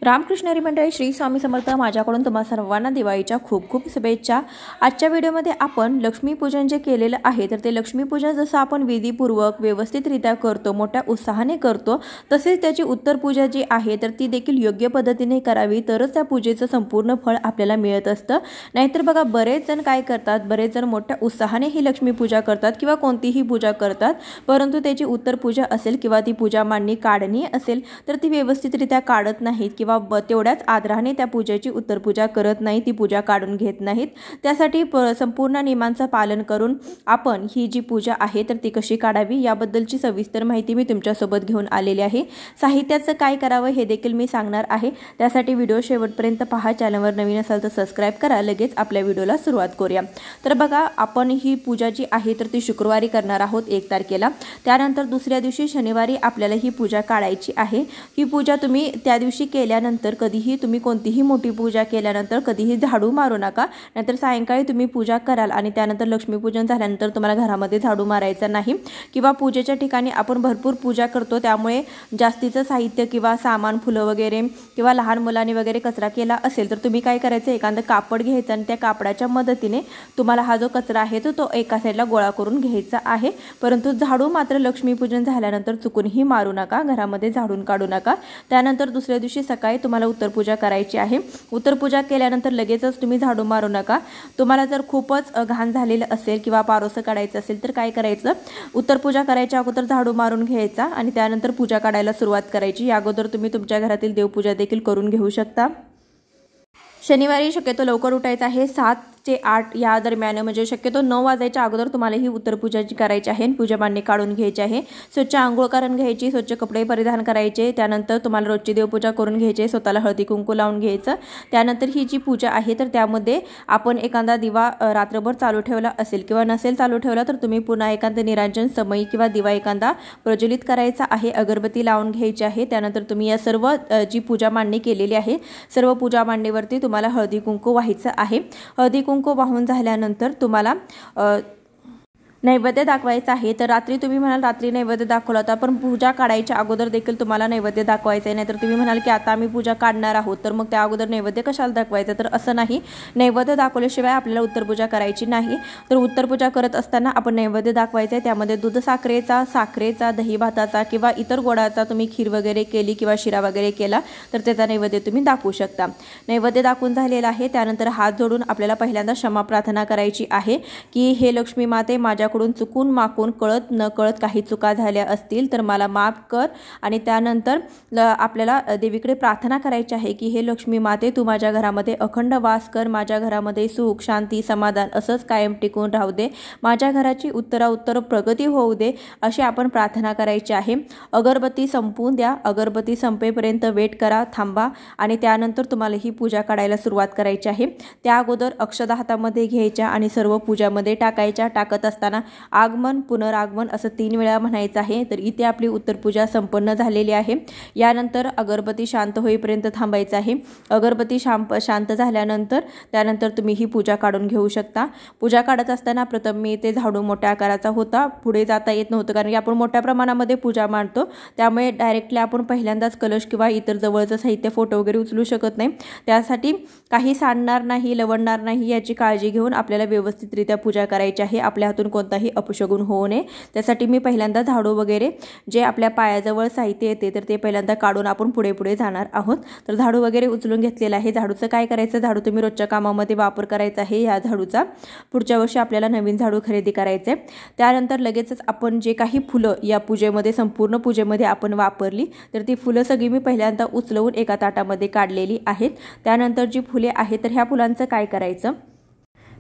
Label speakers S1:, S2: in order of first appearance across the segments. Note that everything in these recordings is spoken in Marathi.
S1: रामकृष्ण हरी मंडळी, श्री स्वामी समर्थ। माझ्याकडून तुम्हा सर्वांना दिवाळीच्या खूप खूप शुभेच्छा। आजच्या व्हिडिओमध्ये आपण लक्ष्मीपूजन जे केलेलं आहे तर ते लक्ष्मीपूजन जसं आपण विधीपूर्वक व्यवस्थितरित्या करतो, मोठ्या उत्साहाने करतो, तसेच त्याची उत्तर पूजा जी आहे तर ती देखील योग्य पद्धतीने करावी, तरच त्या पूजेचं संपूर्ण फळ आपल्याला मिळत असतं। नाहीतर बघा, बरेच जण काय करतात, बरेच जण मोठ्या उत्साहाने ही लक्ष्मीपूजा करतात किंवा कोणतीही पूजा करतात, परंतु त्याची उत्तर पूजा असेल किंवा ती पूजा मांडणी काढणी असेल तर ती व्यवस्थितरित्या काढत नाहीत किंवा तेवढ्याच आदराने त्या पूजेची उत्तर पूजा करत नाही, ती पूजा काढून घेत नाहीत। त्यासाठी संपूर्ण नियमांचं पालन करून आपण ही जी पूजा आहे तर ती कशी काढावी याबद्दलची सविस्तर माहिती मी तुमच्यासोबत घेऊन आलेली आहे। साहित्याचं काय करावं हे देखील मी सांगणार आहे, त्यासाठी व्हिडिओ शेवटपर्यंत पहा। चॅनलवर नवीन असाल तर सबस्क्राइब करा। लगेच आपल्या व्हिडिओला सुरुवात करूया। तर बघा, आपण ही पूजा जी आहे तर ती शुक्रवारी करणार आहोत 1 तारखेला। त्यानंतर दुसऱ्या दिवशी शनिवारी आपल्याला ही पूजा काढायची आहे। ही पूजा तुम्ही त्या दिवशी केल्यानंतर कधीही तुम्ही कोणतीही मोठी पूजा केल्यानंतर कधीही झाडू मारू नका, नाहीतर सायंकाळी तुम्ही पूजा कराल आणि त्यानंतर लक्ष्मीपूजन झाल्यानंतर तुम्हाला घरामध्ये झाडू मारायचा नाही। किंवा पूजेच्या ठिकाणी आपण भरपूर पूजा करतो, त्यामुळे जास्तीचं साहित्य किंवा सामान, फुलं वगैरे किंवा लहान मुलांनी वगैरे कचरा केला असेल तर तुम्ही काय करायचं, एखादं कापड घ्यायचं आणि त्या कापडाच्या मदतीने तुम्हाला हा जो कचरा आहे तो एका साईडला गोळा करून घ्यायचा आहे। परंतु झाडू मात्र लक्ष्मीपूजन झाल्यानंतर चुकूनही मारू नका, घरामध्ये झाडून काढू नका। त्यानंतर दुसऱ्या दिवशी सकाळी तुम्हाला उत्तर पूजा करायची आहे। उत्तर पूजा केल्यानंतर लगेचच तुम्ही झाडू मारू नका। तुम्हाला जर खूपच घाण झालेलं असेल किंवा पारोसं काढायचं असेल तर काय करायचं, उत्तर पूजा करायच्या अगोदर झाडू मारून घ्यायचा आणि त्यानंतर पूजा काढायला सुरुवात करायची। या अगोदर तुम्ही तुमच्या घरातील देवपूजा देखील करून घेऊ शकता। शनिवारी शक्यतो लवकर उठायचं आहे, 7 ते 8 या दरम्यान, म्हणजे शक्यतो 9 वाजायच्या अगोदर तुम्हाला ही उत्तर पूजा जी करायची आहे, पूजा मांडणी काढून घ्यायची आहे। स्वच्छ आंघोळ करून घ्यायची, स्वच्छ कपडे परिधान करायचे। त्यानंतर तुम्हाला रोजची देवपूजा करून घ्यायची, स्वतःला हळदी कुंकू लावून घ्यायचं। त्यानंतर ही जी पूजा आहे तर त्यामध्ये आपण एखादा दिवा रात्रभर चालू ठेवला असेल किंवा नसेल चालू ठेवला तर तुम्ही पुन्हा एखादा निरांजन समई किंवा दिवा एखादा प्रज्वलित करायचा आहे, अगरबत्ती लावून घ्यायची आहे। त्यानंतर तुम्ही या सर्व जी पूजा मांडणी केलेली आहे सर्व पूजा मांडणीवरती तुम्हाला हळदी कुंकू व्हायचं आहे। हळदी कुंकू वाहून झाल्यानंतर तुम्हाला नैवेद्य दाखवायचा आहे। तर रात्री तुम्ही म्हणाल रात्री नैवेद्य दाखवला होता, पण पूजा काढायच्या अगोदर देखील तुम्हाला नैवेद्य दाखवायचं आहे। नाहीतर तुम्ही म्हणाल की आता आम्ही पूजा काढणार आहोत तर मग त्या अगोदर नैवेद्य कशाला दाखवायचं, तर असं नाही। नैवेद्य दाखवल्याशिवाय आपल्याला उत्तर पूजा करायची नाही। तर उत्तर पूजा करत असताना आपण नैवेद्य दाखवायचं आहे। त्यामध्ये दूध साखरेचा, दही भाताचा किंवा इतर गोडाचा तुम्ही खीर वगैरे केली किंवा शिरा वगैरे केला तर त्याचा नैवेद्य तुम्ही दाखवू शकता। नैवेद्य दाखवून झालेला आहे, त्यानंतर हात जोडून आपल्याला पहिल्यांदा क्षमा प्रार्थना करायची आहे की हे लक्ष्मी माते, माझ्या कडून चुकून माकून कळत न कळत काही चुका झाल्या असतील तर मला माफ कर। आणि त्यानंतर आपल्याला देवीकडे प्रार्थना करायची आहे की हे लक्ष्मी माते, तू माझ्या घरामध्ये अखंड वास कर, माझ्या घरामध्ये सुख शांती समाधान असंच कायम टिकून राहू दे, माझ्या घराची उत्तरोत्तर प्रगती होऊ दे, अशी आपण प्रार्थना करायची आहे। अगरबत्ती संपवून द्या, अगरबत्ती संपेपर्यंत वेट करा, थांबा आणि त्यानंतर तुम्हाला ही पूजा काढायला सुरुवात करायची आहे। त्या अगोदर अक्षता हातामध्ये घ्यायच्या आणि सर्व पूजामध्ये टाकायच्या। टाकत असताना आगमन पुनरागमन असं 3 वेळा म्हणायचं आहे। तर इथे आपली उत्तर पूजा संपन्न झालेली आहे। यानंतर अगरबत्ती शांत होईपर्यंत थांबायचं आहे। अगरबत्ती शांत झाल्यानंतर त्यानंतर तुम्ही ही पूजा काढून घेऊ शकता। पूजा काढत असताना प्रथम मी इथे झाडू मोठ्या आकाराचा होता, पुढे जाता येत नव्हतं कारण की आपण मोठ्या प्रमाणामध्ये पूजा मांडतो, त्यामुळे डायरेक्टली आपण पहिल्यांदाच कलश किंवा इतर जवळचं साहित्य फोटो वगैरे उचलू शकत नाही। त्यासाठी काही सांडणार नाही, लवणणार नाही याची काळजी घेऊन आपल्याला व्यवस्थितरित्या पूजा करायची आहे। आपल्या हातून कोणताही अपशगुन होऊ नये त्यासाठी मी पहिल्यांदा झाडू वगैरे जे आपल्या पायाजवळ साहित्य येते तर ते पहिल्यांदा काढून आपण पुढे जाणार आहोत। तर झाडू वगैरे उचलून घेतलेला आहे। झाडूचं काय करायचं, झाडू तुम्ही रोजच्या कामामध्ये वापर करायचा आहे या झाडूचा। पुढच्या वर्षी आपल्याला नवीन झाडू खरेदी करायचं आहे। त्यानंतर लगेचच आपण जे काही फुलं या पूजेमध्ये संपूर्ण पूजेमध्ये आपण वापरली तर ती फुलं सगळी मी पहिल्यांदा उचलवून एका ताटामध्ये काढलेली आहेत। त्यानंतर जी फुले आहेत तर ह्या फुलांचं काय करायचं,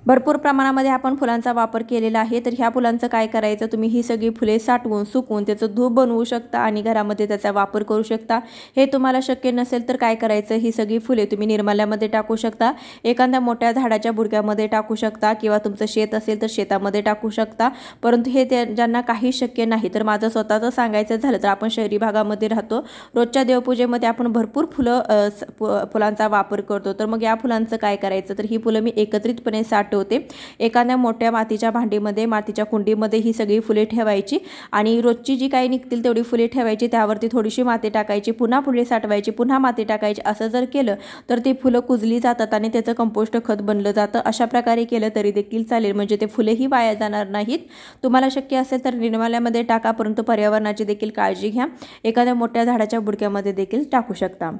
S1: भरपूर प्रमाणामध्ये आपण फुलांचा वापर केलेला आहे। तर ह्या फुलांचं काय करायचं, तुम्ही ही सगळी फुले साठवून सुकवून त्याचं धूप बनवू शकता आणि घरामध्ये त्याचा वापर करू शकता। हे तुम्हाला शक्य नसेल तर काय करायचं, ही सगळी फुले तुम्ही निर्माल्यामध्ये टाकू शकता, एखाद्या मोठ्या झाडाच्या बुडक्यामध्ये टाकू शकता किंवा तुमचं शेत असेल तर शेतामध्ये टाकू शकता। परंतु हे ज्यांना काही शक्य नाही, तर माझं स्वतःचं सांगायचं झालं तर आपण शहरी भागामध्ये राहतो, रोजच्या देवपूजेमध्ये आपण भरपूर फुलांचा वापर करतो। तर मग या फुलांचं काय करायचं, तर ही फुलं मी एकत्रितपणे आठवते। एखाद्या मोठ्या मातीच्या भांडीमध्ये, मातीच्या कुंडीमध्ये ही सगळी फुले ठेवायची आणि रोजची जी काही निघतील तेवढी फुले ठेवायची, त्यावरती थोडीशी माती टाकायची, पुन्हा फुले साठवायची, पुन्हा माती टाकायची। असं जर केलं तर ती फुलं कुजली जातात आणि त्याचं कंपोस्ट खत बनलं जातं। अशा प्रकारे केलं तरी देखील चालेल, म्हणजे ते फुलेही वाया जाणार नाहीत। तुम्हाला शक्य असेल तर निर्माल्यामध्ये टाका, परंतु पर्यावरणाची देखील काळजी घ्या। एखाद्या मोठ्या झाडाच्या बुडक्यामध्ये देखील टाकू शकता।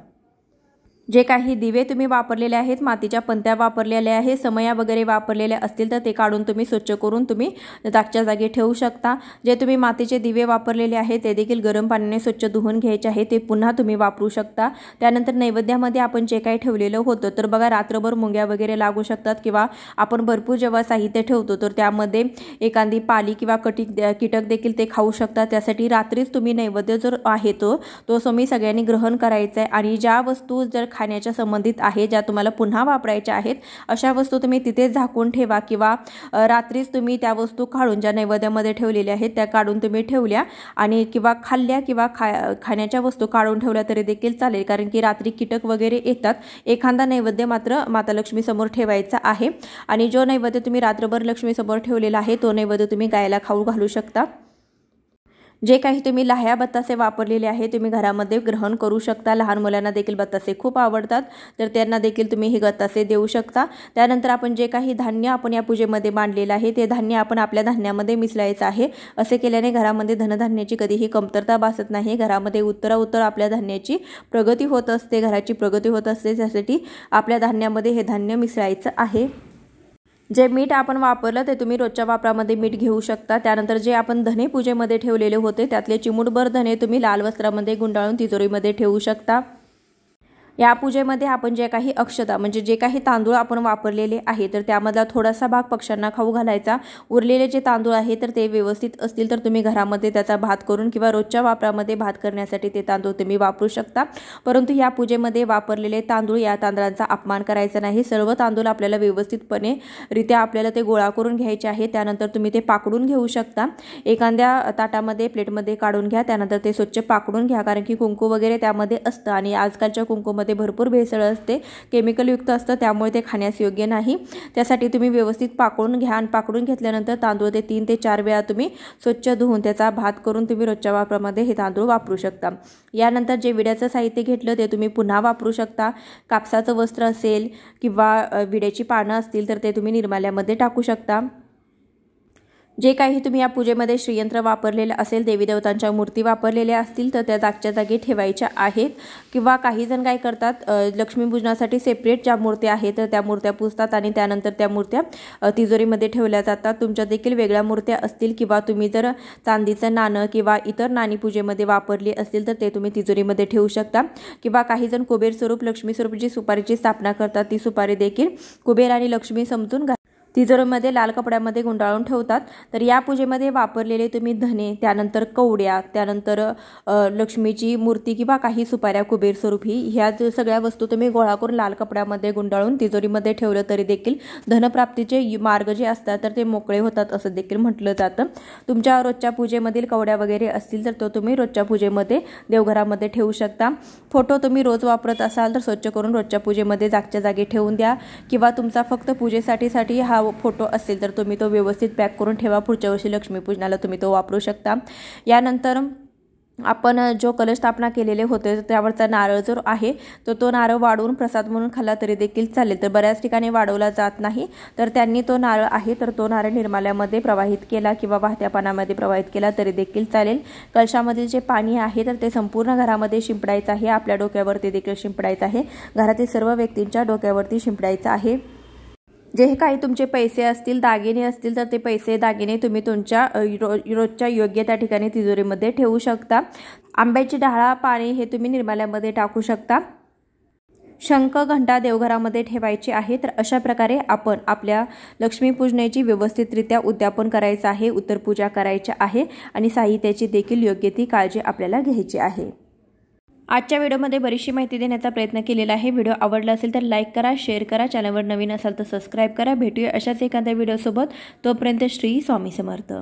S1: जे काही दिवे तुम्ही वापरलेले आहेत, मातीच्या पंत्या वापरलेल्या आहेत, समया वगैरे वापरलेल्या असतील तर ते काढून तुम्ही स्वच्छ करून तुम्ही जागच्या जागी ठेवू शकता। जे तुम्ही मातीचे दिवे वापरलेले आहेत ते देखील गरम पाण्याने स्वच्छ धुवून घ्यायचे आहे, ते पुन्हा तुम्ही वापरू शकता। त्यानंतर नैवेद्यामध्ये आपण जे काही ठेवलेलं होतं तर बघा, रात्रभर मुंग्या वगैरे लागू शकतात किंवा आपण भरपूर जेव्हा साहित्य ठेवतो तर त्यामध्ये एखादी पाली किंवा कीटक देखील ते खाऊ शकतात। त्यासाठी रात्रीच तुम्ही नैवेद्य जर आहे तो तुम्ही सगळ्यांनी ग्रहण करायचा आहे आणि ज्या वस्तू जर खाण्याच्या संबंधित आहे, ज्या तुम्हाला पुन्हा वापरायच्या आहेत, अशा वस्तू तुम्ही तिथेच झाकून ठेवा किंवा रात्रीच तुम्ही त्या वस्तू काढून ज्या नैवेद्यामध्ये ठेवलेल्या आहेत त्या काढून तुम्ही ठेवल्या आणि किंवा खाल्ल्या किंवा खाण्याच्या वस्तू काढून ठेवल्या तरी देखील चालेल, कारण की रात्री कीटक वगैरे येतात। एखादा नैवेद्य मात्र माता लक्ष्मी समोर ठेवायचा आहे आणि जो नैवेद्य तुम्ही रात्रभर लक्ष्मी समोर ठेवलेला आहे तो नैवेद्य तुम्ही गायला खाऊ घालू शकता। जे काही तुम्ही लाह्या बत्तासे वापरलेले आहे तुम्ही घरामध्ये ग्रहण करू शकता। लहान मुलांना देखील बत्तासे खूप आवडतात, तर त्यांना देखील तुम्ही हे बत्तासे देऊ शकता। त्यानंतर आपण जे काही धान्य आपण या पूजेमध्ये मांडलेलं आहे ते धान्य आपण आपल्या धान्यामध्ये मिसळायचं आहे। असे केल्याने घरामध्ये धनधान्याची कधीही कमतरता भासत नाही, घरामध्ये उत्तरोत्तर आपल्या धान्याची प्रगती होत असते, घराची प्रगती होत असते। त्यासाठी आपल्या धान्यामध्ये हे धान्य मिसळायचं आहे। जे मीठ आपण वापरलं ते तुम्ही रोजच्या वापरामध्ये मीठ घेऊ शकता। त्यानंतर जे आपण धने पूजेमध्ये ठेवलेले होते त्यातले चिमूटभर धने तुम्ही लाल वस्त्रामध्ये गुंडाळून तिजोरीमध्ये ठेवू शकता। या पूजेमध्ये आपण जे काही अक्षता म्हणजे जे काही तांदूळ आपण वापरलेले आहे तर त्यामधला थोडासा भाग पक्ष्यांना खाऊ घालायचा। उरलेले जे तांदूळ आहे तर ते व्यवस्थित असतील तर तुम्ही घरामध्ये त्याचा भात करून किंवा रोजच्या वापरामध्ये भात करण्यासाठी ते तांदूळ तुम्ही वापरू शकता। परंतु या पूजेमध्ये वापरलेले तांदूळ, या तांदळांचा अपमान करायचा नाही। सर्व तांदूळ आपल्याला व्यवस्थितपणे रित्या आपल्याला ते गोळा करून घ्यायचे आहे। त्यानंतर तुम्ही ते पाकडून घेऊ शकता। एखाद्या ताटामध्ये प्लेटमध्ये काढून घ्या, त्यानंतर ते स्वच्छ पाकडून घ्या, कारण की कुंकू वगैरे त्यामध्ये असतं आणि आजकालच्या कुंकूमध्ये भरपूर भेसळ असते, केमिकल युक्त असतं, त्यामुळे ते खाण्यास योग्य नाही। त्यासाठी तुम्ही व्यवस्थित पाकडून घ्या आणि पाकडून घेतल्यानंतर तांदूळ ते 3 ते 4 वेळा तुम्ही स्वच्छ धुवून त्याचा भात करून तुम्ही रोजच्या वापरामध्ये हे तांदूळ वापरू शकता। यानंतर जे विड्याचं साहित्य घेतलं ते तुम्ही पुन्हा वापरू शकता। कापसाचं वस्त्र असेल किंवा विड्याची पानं असतील तर ते तुम्ही निर्माल्यामध्ये टाकू शकता। जे काही तुम्ही या पूजेमध्ये श्रीयंत्र वापरलेलं असेल, देवी देवतांच्या मूर्ती वापरलेल्या असतील तर त्या जागच्या जागी ठेवायच्या आहेत। किंवा काही जण काय करतात, लक्ष्मीपूजनासाठी सेपरेट ज्या मूर्त्या आहेत तर त्या मूर्त्या पूजतात आणि त्यानंतर त्या मूर्त्या तिजोरीमध्ये ठेवल्या जातात। तुमच्या देखील वेगळ्या मूर्त्या असतील किंवा तुम्ही जर चांदीचं नाणं किंवा इतर नाणी पूजेमध्ये वापरली असतील तर ते तुम्ही तिजोरीमध्ये ठेवू शकता। किंवा काही जण कुबेर स्वरूप, लक्ष्मी स्वरूप जी सुपारीची स्थापना करतात ती सुपारी देखील कुबेर आणि लक्ष्मी समजून तिजोरीमध्ये लाल कपड्यामध्ये गुंडाळून ठेवतात। तर या पूजेमध्ये वापरलेले तुम्ही धने, त्यानंतर कवड्या, त्यानंतर लक्ष्मीची मूर्ती किंवा काही सुपाऱ्या कुबेर स्वरूप ह्या सगळ्या वस्तू तुम्ही गोळा करून लाल कपड्यामध्ये गुंडाळून तिजोरीमध्ये ठेवलं तरी देखील धनप्राप्तीचे मार्ग जे असतात तर ते मोकळे होतात असं देखील म्हटलं जातं। तुमच्या रोजच्या पूजेमधील कवड्या वगैरे असतील तर तो तुम्ही रोजच्या पूजेमध्ये देवघरामध्ये ठेवू शकता। फोटो तुम्ही रोज वापरत असाल तर स्वच्छ करून रोजच्या पूजेमध्ये जागच्या जागी ठेवून द्या किंवा तुमचा फक्त पूजेसाठी हा फोटो असेल तर तुम्ही तो व्यवस्थित पॅक करून ठेवा। पुढच्या वर्षी लक्ष्मीपूजनाला तुम्ही तो वापरू शकता। यानंतर आपण जो कलश स्थापना केलेले होते त्यावरचा नारळ जो आहे तो नारळ वाढवून प्रसाद म्हणून खाल्ला तरी देखील चालेल। तर बऱ्याच ठिकाणी वाढवला जात नाही, तर त्यांनी तो नारळ आहे तर तो नारळ निर्माल्यामध्ये प्रवाहित केला किंवा वाहत्या पाण्यामध्ये प्रवाहित केला तरी देखील चालेल। कलशामधील जे पाणी आहे तर ते संपूर्ण घरामध्ये शिंपडायचं आहे, आपल्या डोक्यावरती देखील शिंपडायचं आहे, घरातील सर्व व्यक्तींच्या डोक्यावरती शिंपडायचं आहे। जे काही तुमचे पैसे असतील, दागिने असतील तर ते पैसे दागिने तुम्ही तुमच्या रोजच्या योग्य त्या ठिकाणी तिजोरीमध्ये ठेवू शकता। आंब्याची डाळा, पाणी हे तुम्ही निर्माल्यामध्ये टाकू शकता। शंख, घंटा देवघरामध्ये ठेवायची आहे। तर अशा प्रकारे आपण आपल्या लक्ष्मीपूजनाची व्यवस्थितरित्या उद्यापन करायचं आहे, उत्तरपूजा करायची आहे आणि साहित्याची देखील योग्य ती काळजी आपल्याला घ्यायची आहे। आजच्या व्हिडिओमध्ये बरीचशी माहिती देण्याचा प्रयत्न केलेला आहे। व्हिडिओ आवडला असेल तर लाईक करा, शेअर करा, चॅनलवर नवीन असाल तर सबस्क्राईब करा। भेटूया अशाच एखाद्या व्हिडिओसोबत, तोपर्यंत श्री स्वामी समर्थ।